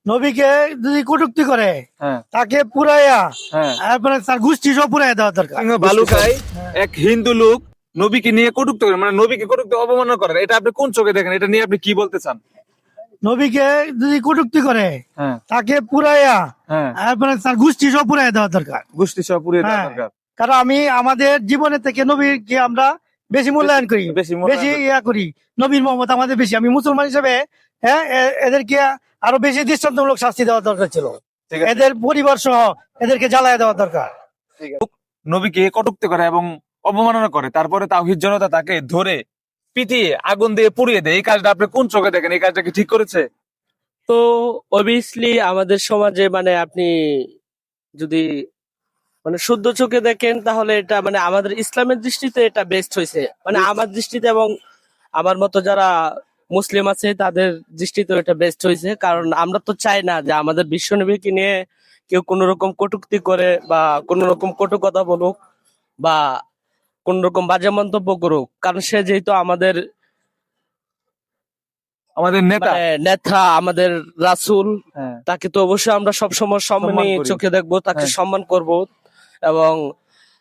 নবীকে যদি কটূক্তি করে হ্যাঁ তাকে পুরাইয়া হ্যাঁ তারপরে তার গোষ্ঠী সব পুরাইয়া দেওয়া দরকার। বালুকায় এক হিন্দু লোক নবীকে নিয়ে কটূক্তি করে, মানে নবীকে কটূক্তি অবমাননা করে, এটা আপনি কোন চোখে দেখেন? এটা নিয়ে আপনি কি বলতে চান? নবীকে যদি কটূক্তি করে হ্যাঁ তাকে পুরাইয়া হ্যাঁ তারপরে তার গোষ্ঠী সব পুরাইয়া দেওয়া দরকার। গোষ্ঠী সহ পুড়িয়ে দেওয়া হ্যাঁ। দরকার। কারণ আমি আমাদের জীবনের থেকে নবীকে আমরা বেশি মূল্যায়ন করি, বেশি মূল্যায়ন বেশি করি। ইয়া করি। নবীর মোহাম্মদ আমাদের বেশি। আমি মুসলমান হিসেবে হ্যাঁ এদেরকে আরো বেশি দৃষ্টান্তমূলক শাস্তি দেওয়া দরকার ছিল। ঠিক আছে। এদের পরিবার সহ এদেরকে জ্বালায় দেওয়া দরকার। নবীকে কটূক্তি করে এবং অবমাননা করে, তারপরে তাওহীদ জনতা তাকে ধরে পিটিয়ে আগুন দিয়ে পুড়িয়ে দেয়, এই কাজটা আপনি কোন চোখে দেখেন? এই কাজটা কি ঠিক করেছে? তো অবভিয়াসলি আমাদের সমাজে মানে আপনি যদি মানে শুদ্ধ চোখে দেখেন তাহলে এটা মানে আমাদের ইসলামের দৃষ্টিতে এটা বেস্ট হয়েছে, মানে আমার দৃষ্টিতে এবং আমার মতো যারা মুসলিম আছে তাদের দৃষ্টিতে এটা বেস্ট হয়েছে। কারণ আমরা তো চাই না যে আমাদের বিশ্বনবীকে নিয়ে কেউ কোন রকম কটূক্তি করে বা কোন রকম কটু কথা বলুক বা কোন রকম বাজে মন্তব্য করুক, কারণ সে যেহেতু আমাদের আমাদের নেতা। মানে নেতা, আমাদের রাসূল, হ্যাঁ তাকে তো অবশ্যই আমরা সবসময় সম্মানী সম্মান করি। চোখে দেখবো, তাকে হ্যাঁ। সম্মান করব। এবং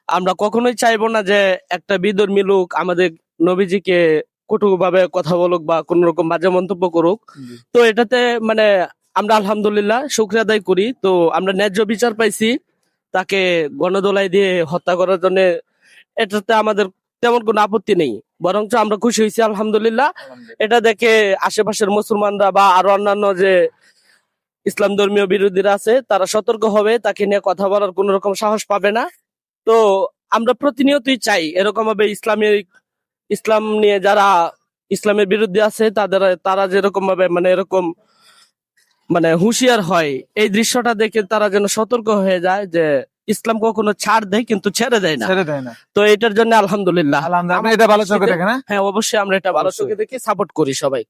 আমরা কখনোই চাইবো না যে একটা বিধর্মী লোক আমাদের নবীজিকে কটুভাবে কথা বলুক বা কোন রকম বাজে মন্তব্য করুক। তো এটাতে মানে আমরা আলহামদুলিল্লাহ শুকরিয়া আদায় করি। তো আমরা ন্যায্য বিচার পাইছি, তাকে গণদোলাই দিয়ে হত্যা করার জন্য এটাতে আমাদের তেমন কোনো আপত্তি নেই, বরঞ্চ আমরা খুশি হয়েছি আলহামদুলিল্লাহ। এটা দেখে আশেপাশের মুসলমানরা বা আরো অন্যান্য যে ইসলাম ধর্মীয় বিরোধীরা আছে তারা সতর্ক হবে, তাকে নিয়ে কথা বলার কোন রকম সাহস পাবে না। তো আমরা প্রতিনিয়তই চাই এরকম ভাবে ইসলাম নিয়ে যারা ইসলামের বিরুদ্ধে আছে তারা যেরকম ভাবে মানে এরকম মানে হুঁশিয়ার হয়, এই দৃশ্যটা দেখে তারা যেন সতর্ক হয়ে যায় যে ইসলাম কখনো ছাড় দেয় কিন্তু ছেড়ে দেয় না। ছেড়ে দেয় না। তো এটার জন্য আলহামদুলিল্লাহ। আলহামদুলিল্লাহ, আপনি এটা ভালো চোখে দেখেন? হ্যাঁ হ্যাঁ অবশ্যই আমরা এটা ভালো অবশ্যই। চোখে দেখি, সাপোর্ট করি সবাই।